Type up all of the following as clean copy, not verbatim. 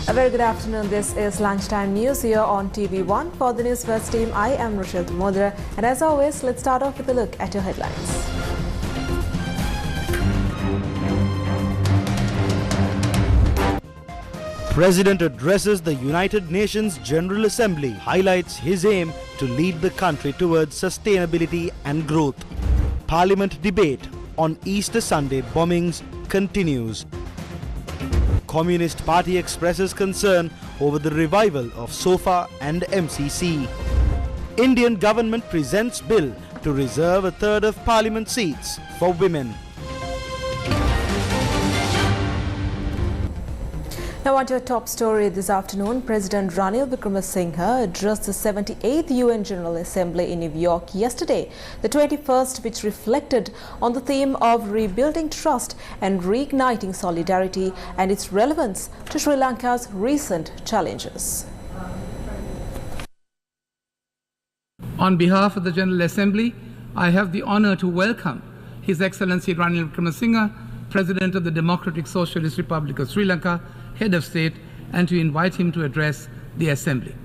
A very good afternoon. This is Lunchtime News here on TV1. For the News First team, I am Rochelle Tumodra. And as always, let's start off with a look at your headlines. President addresses the United Nations General Assembly, highlights his aim to lead the country towards sustainability and growth. Parliament debate on Easter Sunday bombings continues. Communist Party expresses concern over the revival of SOFA and MCC. Indian government presents bill to reserve a third of parliament seats for women. Now on to our top story this afternoon. President Ranil Wickremesinghe addressed the 78th UN General Assembly in New York yesterday, the 21st, which reflected on the theme of rebuilding trust and reigniting solidarity and its relevance to Sri Lanka's recent challenges. On behalf of the General Assembly, I have the honor to welcome His Excellency Ranil Wickremesinghe, President of the Democratic Socialist Republic of Sri Lanka, Head of State, and to invite him to address the Assembly.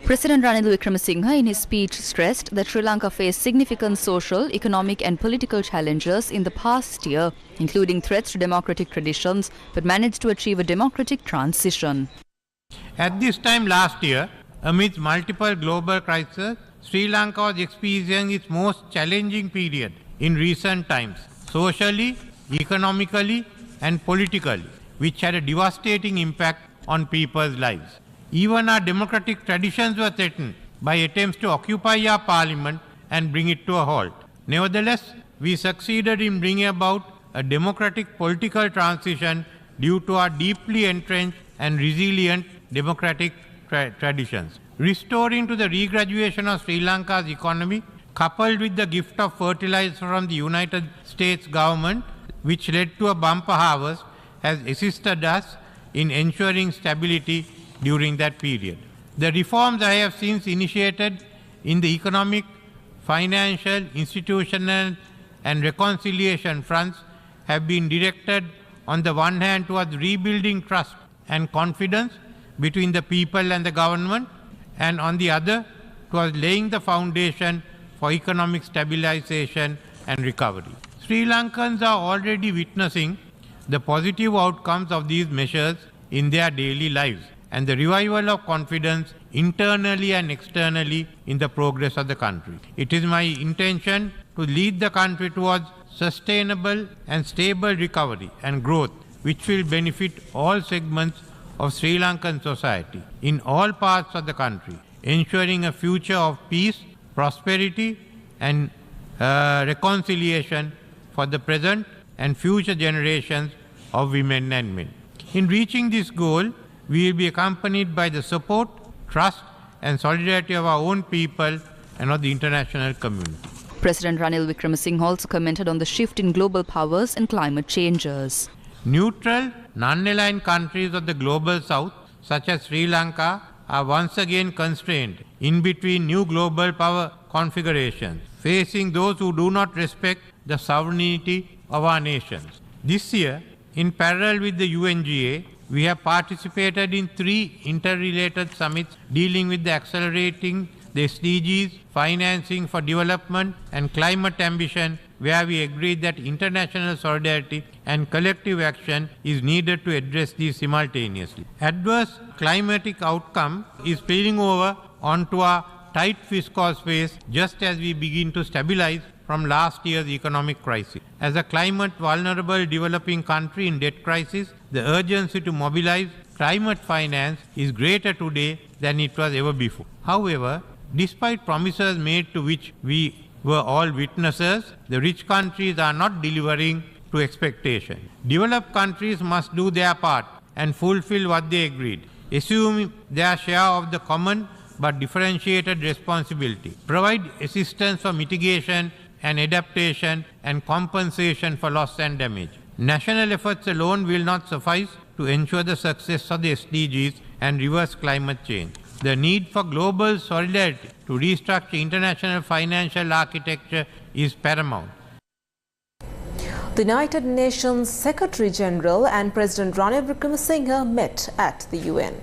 President Ranil Wickremesinghe in his speech stressed that Sri Lanka faced significant social, economic and political challenges in the past year, including threats to democratic traditions, but managed to achieve a democratic transition. At this time last year, amidst multiple global crises, Sri Lanka was experiencing its most challenging period in recent times, socially, economically and politically, which had a devastating impact on people's lives. Even our democratic traditions were threatened by attempts to occupy our parliament and bring it to a halt. Nevertheless, we succeeded in bringing about a democratic political transition due to our deeply entrenched and resilient democratic traditions. Restoring to the regraduation of Sri Lanka's economy, coupled with the gift of fertilizer from the United States government, which led to a bumper harvest, has assisted us in ensuring stability during that period. The reforms I have since initiated in the economic, financial, institutional and reconciliation fronts have been directed on the one hand towards rebuilding trust and confidence between the people and the government, and on the other towards laying the foundation for economic stabilization and recovery. Sri Lankans are already witnessing the positive outcomes of these measures in their daily lives and the revival of confidence internally and externally in the progress of the country. It is my intention to lead the country towards sustainable and stable recovery and growth, which will benefit all segments of Sri Lankan society in all parts of the country, ensuring a future of peace, prosperity and reconciliation for the present and future generations of women and men. In reaching this goal, we will be accompanied by the support, trust and solidarity of our own people and of the international community. President Ranil Wickremesinghe also commented on the shift in global powers and climate changes. Neutral, non-aligned countries of the global south, such as Sri Lanka, are once again constrained in between new global power configurations, facing those who do not respect the sovereignty of our nations. This year, in parallel with the UNGA, we have participated in 3 interrelated summits dealing with the accelerating the SDGs, financing for development and climate ambition, where we agreed that international solidarity and collective action is needed to address these simultaneously. Adverse climatic outcome is spilling over onto our tight fiscal space just as we begin to stabilize from last year's economic crisis. As a climate vulnerable developing country in debt crisis, the urgency to mobilize climate finance is greater today than it was ever before. However, despite promises made to which we were all witnesses, the rich countries are not delivering to expectation. Developed countries must do their part and fulfill what they agreed, assume their share of the common but differentiated responsibility, provide assistance for mitigation and adaptation and compensation for loss and damage. National efforts alone will not suffice to ensure the success of the SDGs and reverse climate change. The need for global solidarity to restructure international financial architecture is paramount. The United Nations Secretary General and President Ranil Wickremesinghe met at the UN.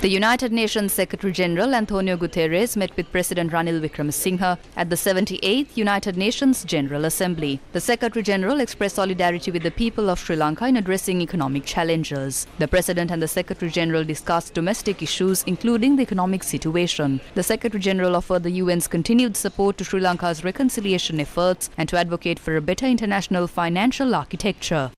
The United Nations Secretary General Antonio Guterres met with President Ranil Wickremesinghe at the 78th United Nations General Assembly. The Secretary General expressed solidarity with the people of Sri Lanka in addressing economic challenges. The President and the Secretary General discussed domestic issues, including the economic situation. The Secretary General offered the UN's continued support to Sri Lanka's reconciliation efforts and to advocate for a better international financial architecture.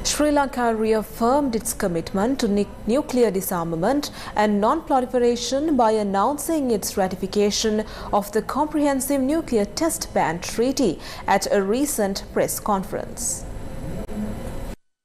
Sri Lanka reaffirmed its commitment to nuclear disarmament and non-proliferation by announcing its ratification of the Comprehensive Nuclear Test Ban Treaty at a recent press conference.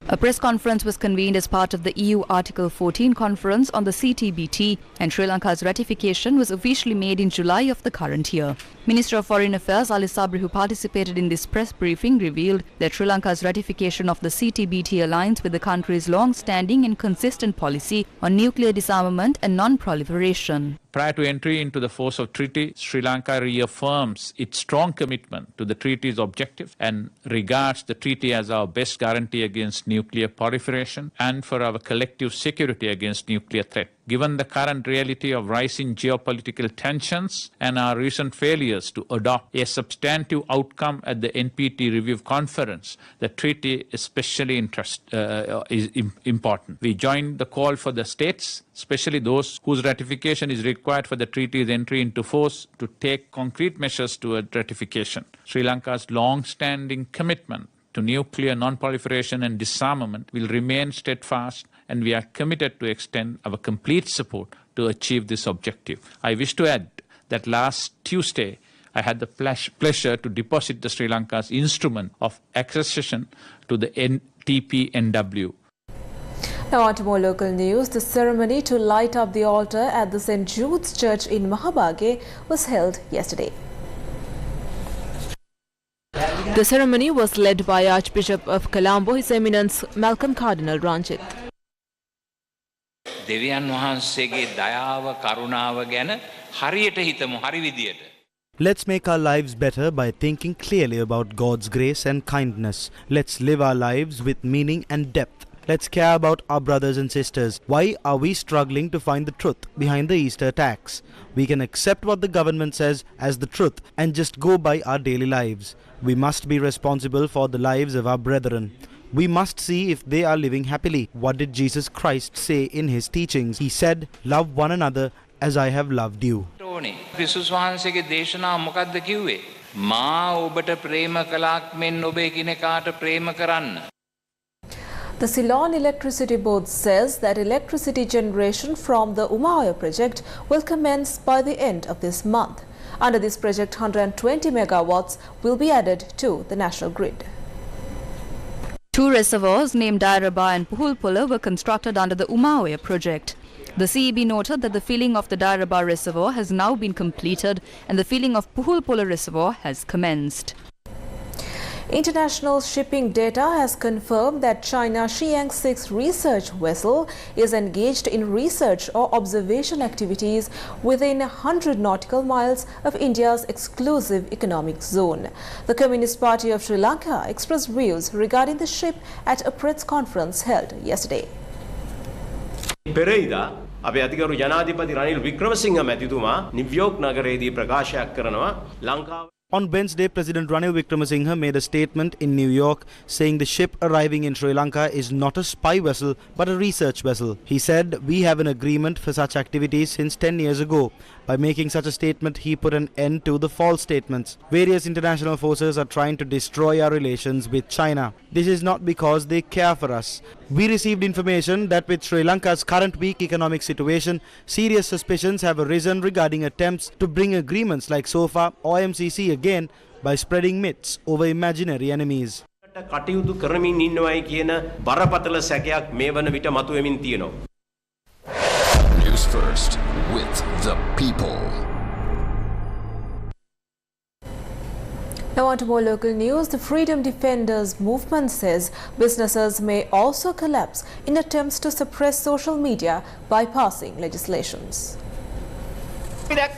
A press conference was convened as part of the EU Article 14 conference on the CTBT, and Sri Lanka's ratification was officially made in July of the current year. Minister of Foreign Affairs Ali Sabri, who participated in this press briefing, revealed that Sri Lanka's ratification of the CTBT aligns with the country's long-standing and consistent policy on nuclear disarmament and non-proliferation. Prior to entry into the force of treaty, Sri Lanka reaffirms its strong commitment to the treaty's objective and regards the treaty as our best guarantee against nuclear proliferation and for our collective security against nuclear threat. Given the current reality of rising geopolitical tensions and our recent failures to adopt a substantive outcome at the NPT review conference, the treaty especially is important. We join the call for the states, especially those whose ratification is required for the treaty's entry into force, to take concrete measures toward ratification. Sri Lanka's long-standing commitment to nuclear non-proliferation and disarmament will remain steadfast, and we are committed to extend our complete support to achieve this objective. I wish to add that last Tuesday, I had the pleasure to deposit the Sri Lanka's instrument of accession to the NTP-NW. Now on to more local news. The ceremony to light up the altar at the St. Jude's Church in Mahabage was held yesterday. The ceremony was led by Archbishop of Colombo, His Eminence Malcolm Cardinal Ranjit. දෙවියන් වහන්සේගේ දයාව කරුණාව ගැන හරියට හිතමු හරි විදියට. Let's make our lives better by thinking clearly about God's grace and kindness. Let's live our lives with meaning and depth. Let's care about our brothers and sisters. Why are we struggling to find the truth behind the Easter attacks? We can accept what the government says as the truth and just go by our daily lives. We must be responsible for the lives of our brethren. We must see if they are living happily. What did Jesus Christ say in his teachings? He said, "Love one another as I have loved you." ක්‍රිස්තුස් වහන්සේගේ දේශනාව මොකක්ද කිව්වේ? මා ඔබට ප්‍රේම කළාක් මෙන් ඔබ එකිනෙකාට ප්‍රේම කරන්න. The Ceylon Electricity Board says that electricity generation from the Umaoya project will commence by the end of this month. Under this project, 120 megawatts will be added to the national grid. Two reservoirs named Dairaba and Puhulpula were constructed under the Umaoya project. The CEB noted that the filling of the Dairaba reservoir has now been completed and the filling of Puhulpula reservoir has commenced. International shipping data has confirmed that China Xiang 6 research vessel is engaged in research or observation activities within 100 nautical miles of India's exclusive economic zone. The Communist Party of Sri Lanka expressed views regarding the ship at a press conference held yesterday. පෙරේදා අපේ අධිකරු ජනාධිපති රනිල් වික්‍රමසිංහ මැතිතුමා New York නගරයේදී ප්‍රකාශයක් කරනවා ලංකාව. On Wednesday, President Ranil Wickremesinghe made a statement in New York saying the ship arriving in Sri Lanka is not a spy vessel but a research vessel. He said, "We have an agreement for such activities since 10 years ago." By making such a statement, he put an end to the false statements. Various international forces are trying to destroy our relations with China. This is not because they care for us. We received information that with Sri Lanka's current weak economic situation, serious suspicions have arisen regarding attempts to bring agreements like SOFA or MCC again by spreading myths over imaginary enemies. කටයුතු කරමින් ඉන්නවයි කියන බරපතල සැකයක් මේ වන විට මතුවෙමින් තියෙනවා. News first with the people. Now on to more local news. The Freedom Defenders movement says businesses may also collapse in attempts to suppress social media by passing legislations. The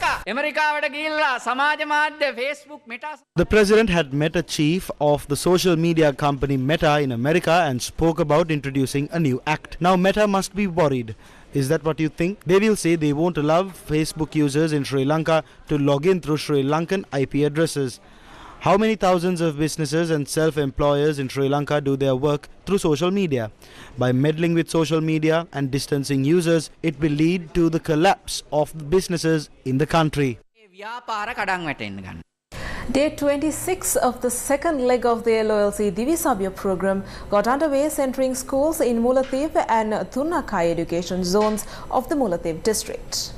president had met a chief of the social media company Meta in America and spoke about introducing a new act. Now Meta must be worried. Is that what you think? They will say they won't allow Facebook users in Sri Lanka to log in through Sri Lankan IP addresses. How many thousands of businesses and self-employers in Sri Lanka do their work through social media? By meddling with social media and distancing users, it will lead to the collapse of the businesses in the country. Day 26 of the second leg of the LOLC Divisabya program got underway, centering schools in Mullaitivu and Thunakai education zones of the Mullaitivu district.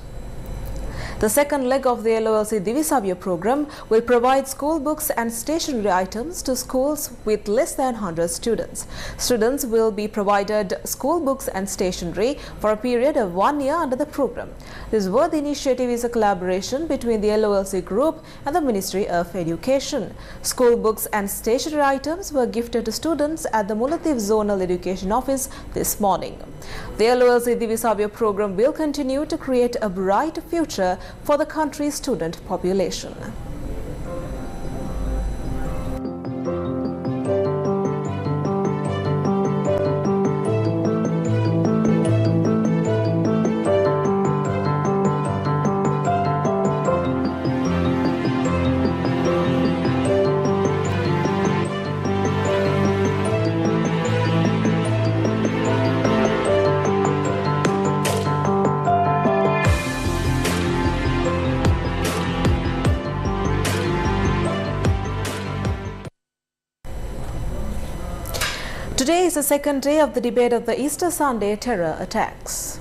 The second leg of the LOLC Divisabya program will provide school books and stationery items to schools with less than 100 students. Students will be provided school books and stationery for a period of 1 year under the program. This worthy initiative is a collaboration between the LOLC group and the Ministry of Education. School books and stationery items were gifted to students at the Mullaitivu Zonal Education Office this morning. The LOLC Divisabya program will continue to create a bright future for the country's student population. Today is the second day of the debate of the Easter Sunday terror attacks.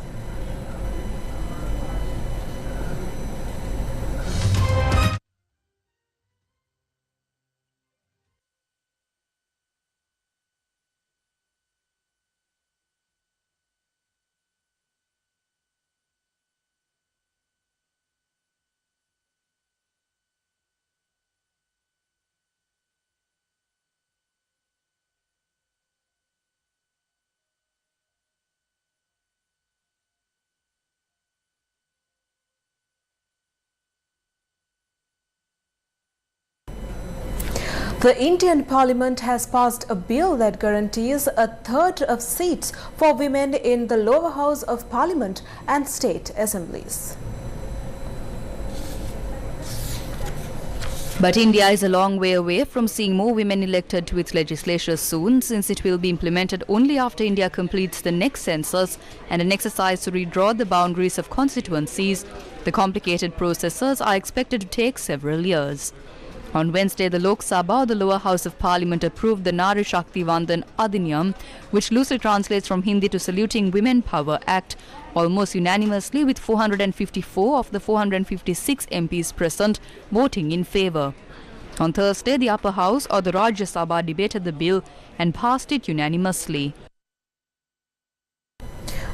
The Indian Parliament has passed a bill that guarantees a third of seats for women in the lower house of Parliament and state assemblies. But India is a long way away from seeing more women elected to its legislature soon, since it will be implemented only after India completes the next census and an exercise to redraw the boundaries of constituencies. The complicated processes are expected to take several years. On Wednesday, the Lok Sabha, or the lower house of Parliament, approved the Nari Shakti Vandan Adhiniyam, which loosely translates from Hindi to Saluting Women Power Act, almost unanimously, with 454 of the 456 MPs present voting in favour. On Thursday, the upper house, or the Rajya Sabha, debated the bill and passed it unanimously.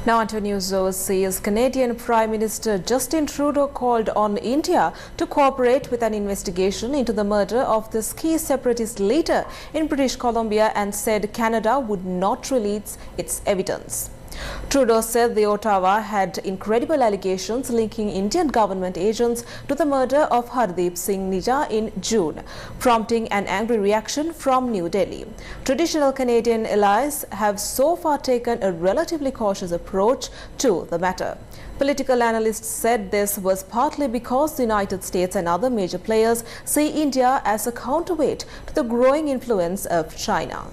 Now on to news overseas. Canadian Prime Minister Justin Trudeau called on India to cooperate with an investigation into the murder of the ski separatist leader in British Columbia and said Canada would not release its evidence. Trudeau said the Ottawa had incredible allegations linking Indian government agents to the murder of Hardeep Singh Nijjar in June, prompting an angry reaction from New Delhi. Traditional Canadian allies have so far taken a relatively cautious approach to the matter. Political analysts said this was partly because the United States and other major players see India as a counterweight to the growing influence of China.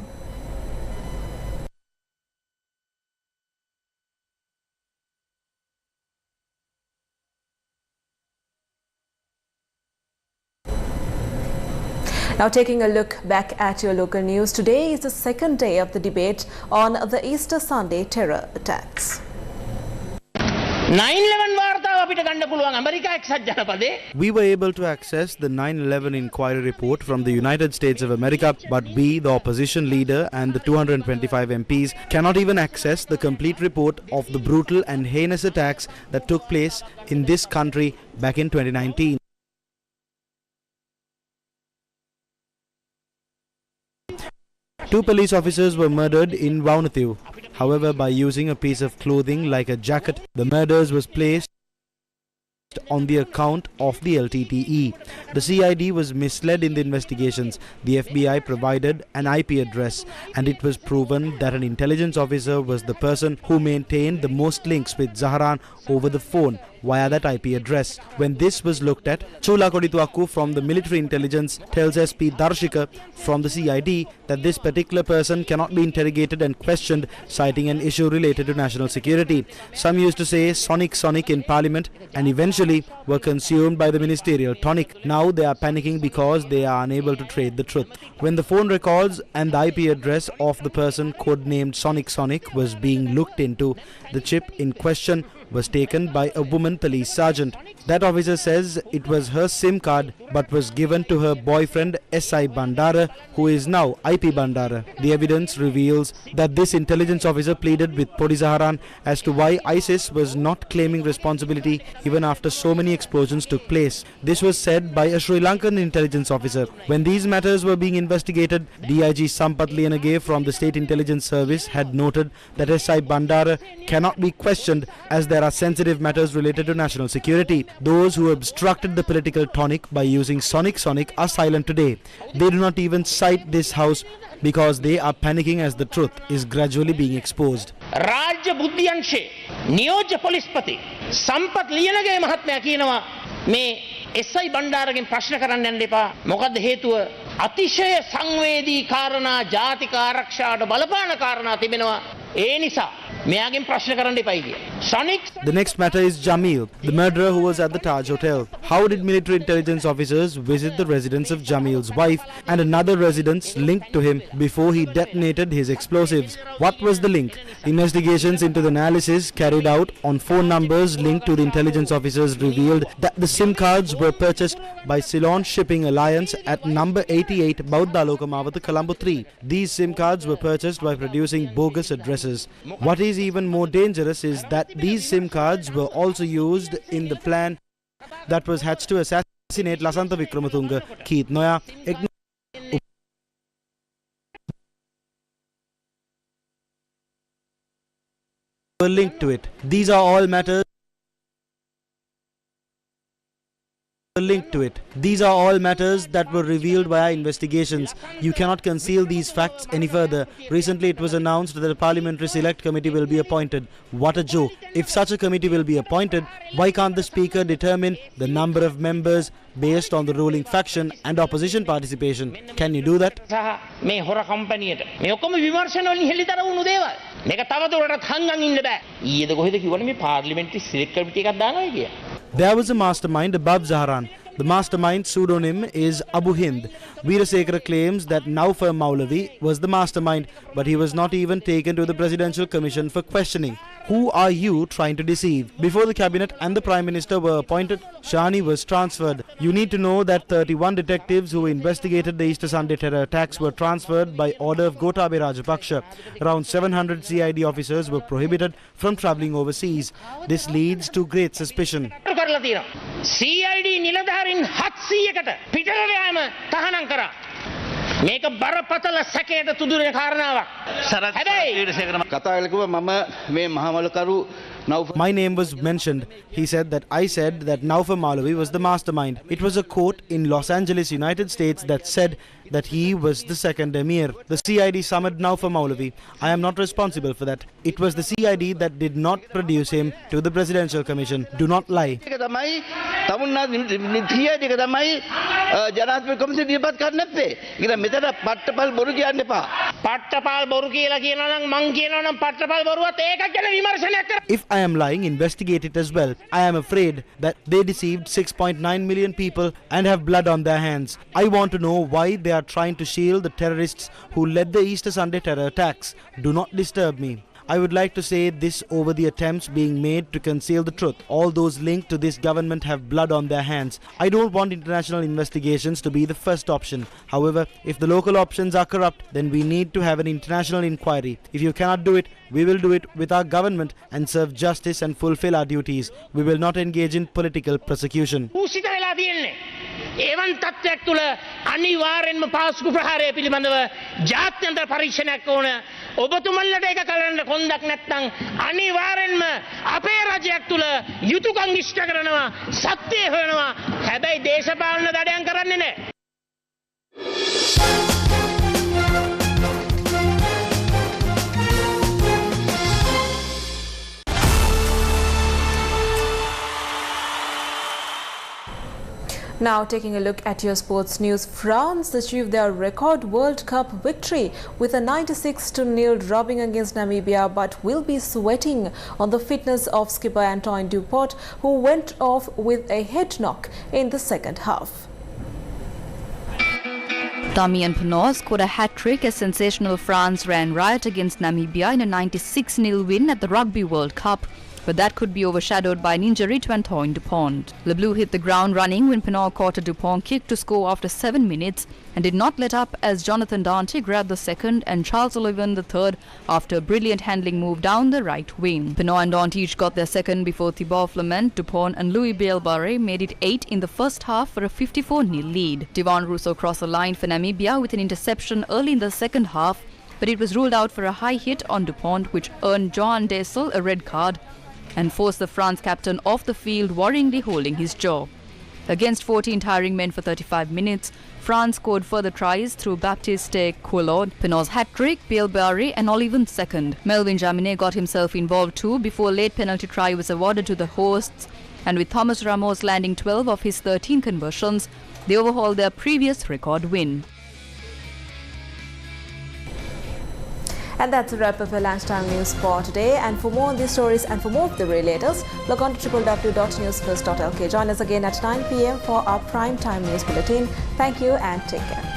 Now taking a look back at your local news, today is the second day of the debate on the Easter Sunday terror attacks. 9/11 වාර්තාව අපිට ගන්න පුළුවන් America එක්සත් ජනපදයේ. We were able to access the 9/11 inquiry report from the United States of America, but we, the opposition leader and the 225 MPs, cannot even access the complete report of the brutal and heinous attacks that took place in this country back in 2019. Two police officers were murdered in Vaunathivu. However, by using a piece of clothing like a jacket, the murders was placed on the account of the LTTE. The CID was misled in the investigations. The FBI provided an IP address, and it was proven that an intelligence officer was the person who maintained the most links with Zahran over the phone via that IP address. When this was looked at, Chula Kodituaku from the military intelligence tells SP Darshika from the CID that this particular person cannot be interrogated and questioned, citing an issue related to national security. Some used to say Sonic in Parliament and eventually were consumed by the ministerial tonic. Now they are panicking because they are unable to trade the truth. When the phone records and the IP address of the person codenamed Sonic was being looked into, the chip in question was taken by a woman police sergeant. That officer says it was her SIM card but was given to her boyfriend SI Bandara, who is now IP Bandara. The evidence reveals that this intelligence officer pleaded with Podi Zahran as to why ISIS was not claiming responsibility even after so many explosions took place. This was said by a Sri Lankan intelligence officer. When these matters were being investigated, DIG Sampath Liyanage from the State Intelligence Service had noted that SI Bandara cannot be questioned as there are sensitive matters related to national security. Those who obstructed the political tonic by using Sonic are silent today. They do not even cite this house because they are panicking as the truth is gradually being exposed. රාජ්‍ය බුද්ධියංශේ නියෝජ්‍ය පොලිස්පති සම්පත් ලියනගේ මහත්මයා කියනවා මේ එස්.අයි. බණ්ඩාරගෙන් ප්‍රශ්න කරන්න යන්න එපා. මොකද හේතුව අතිශය සංවේදී කාරණා ජාතික ආරක්ෂාවට බලපාන කාරණා තිබෙනවා. ඒ නිසා මෙයාගෙන් ප්‍රශ්න කරන්න එපයි කියලා. The next matter is Jamil, the murderer who was at the Taj Hotel. How did military intelligence officers visit the residence of Jamil's wife and another residence linked to him before he detonated his explosives? What was the link? Investigations into the analysis carried out on phone numbers linked to the intelligence officers revealed that the SIM cards were purchased by Ceylon Shipping Alliance at number 88 Bauddha Lokamavata, Colombo 3. These SIM cards were purchased by producing bogus addresses. What is even more dangerous is that these SIM cards were also used in the plan that was hatched to assassinate Lasantha Wickrematunge, Keith Noya, were linked to it. These are all matters that were revealed via investigations. You cannot conceal these facts any further. Recently it was announced that a parliamentary select committee will be appointed. What a joke. If such a committee will be appointed, why can't the speaker determine the number of members based on the ruling faction and opposition participation? Can you do that? මේ හොර කම්පැනියට මේ ඔක්කොම විමර්ශන වලින් හෙළිතර වුණු දේවල්. මේක තවදුරටත් හංගන් ඉන්න බෑ. ඊයේද කොහෙද කිව්වනේ මේ පාර්ලිමේන්තු සිලෙක්ට් කමිටි එකක් දානවා කියලා. There was a mastermind above Zahran. The mastermind pseudonym is Abu Hind. Veerasekara claims that Naufar Maulavi was the mastermind, but he was not even taken to the Presidential Commission for questioning. Who are you trying to deceive? Before the cabinet and the Prime Minister were appointed, Shani was transferred. You need to know that 31 detectives who investigated the Easter Sunday terror attacks were transferred by order of Gotabaya Rajapaksa. Around 700 CID officers were prohibited from travelling overseas. This leads to great suspicion. CID නිලධාරීන් 700කට පිටරට යාම තහනම් කරා. මේක බරපතල සැකයට තුඩුරේ කාරණාවක්. My name was mentioned. He said that I said that Naufar Maulavi was the mastermind. It was a court in Los Angeles, United States that said that he was the second emir. The CID summoned Naufar Maulavi. I am not responsible for that. It was the CID that did not produce him to the Presidential Commission. Do not lie. If I am lying, investigate it as well. I am afraid that they deceived 6.9 million people and have blood on their hands. I want to know why they are trying to shield the terrorists who led the Easter Sunday terror attacks. Do not disturb me. I would like to say this over the attempts being made to conceal the truth. All those linked to this government have blood on their hands. I don't want international investigations to be the first option. However, if the local options are corrupt, then we need to have an international inquiry. If you cannot do it, we will do it with our government and serve justice and fulfill our duties. We will not engage in political persecution. එවන් තත්ත්වයක් තුළ අනිවාර්යෙන්ම පාස්කු ප්‍රහාරය පිළිබඳව ජාත්‍යන්තර පරීක්ෂණයක් ඕන ඔබතුමන්ලට ඒක කරන්න කොන්දක් නැත්නම් අනිවාර්යෙන්ම අපේ රජයක් තුල යුතුයකම් ඉෂ්ට කරනවා සත්‍යය හොයනවා හැබැයි දේශපාලන දඩයන් කරන්නේ නැහැ. Now taking a look at your sports news, France achieved their record World Cup victory with a 96-0 drubbing against Namibia, but will be sweating on the fitness of skipper Antoine Dupont, who went off with a head knock in the second half. Damian Penaud scored a hat-trick as sensational France ran riot against Namibia in a 96-0 win at the Rugby World Cup. But that could be overshadowed by an injury to Antoine Dupont. Le Bleu hit the ground running when Penaud caught a Dupont kick to score after 7 minutes and did not let up as Jonathan Dante grabbed the second and Charles Olivan the third after a brilliant handling move down the right wing. Penaud and Dante each got their second before Thibaut Flamand, Dupont and Louis Bielbarré made it 8 in the first half for a 54-0 lead. Devon Rousseau crossed the line for Namibia with an interception early in the second half, but it was ruled out for a high hit on Dupont, which earned Joan Dessel a red card and forced the France captain off the field, worryingly holding his jaw. Against 14 tiring men for 35 minutes, France scored further tries through Baptiste Coulard, Penaud's hat-trick, Bielbarré and Olivan second. Melvin Jaminet got himself involved too before a late penalty try was awarded to the hosts, and with Thomas Ramos landing 12 of his 13 conversions, they overhauled their previous record win. And that's a wrap of our lunchtime news for today. And for more on these stories and for more of the relators, log on to www.newsfirst.lk. Join us again at 9 p.m. for our prime time news bulletin. Thank you and take care.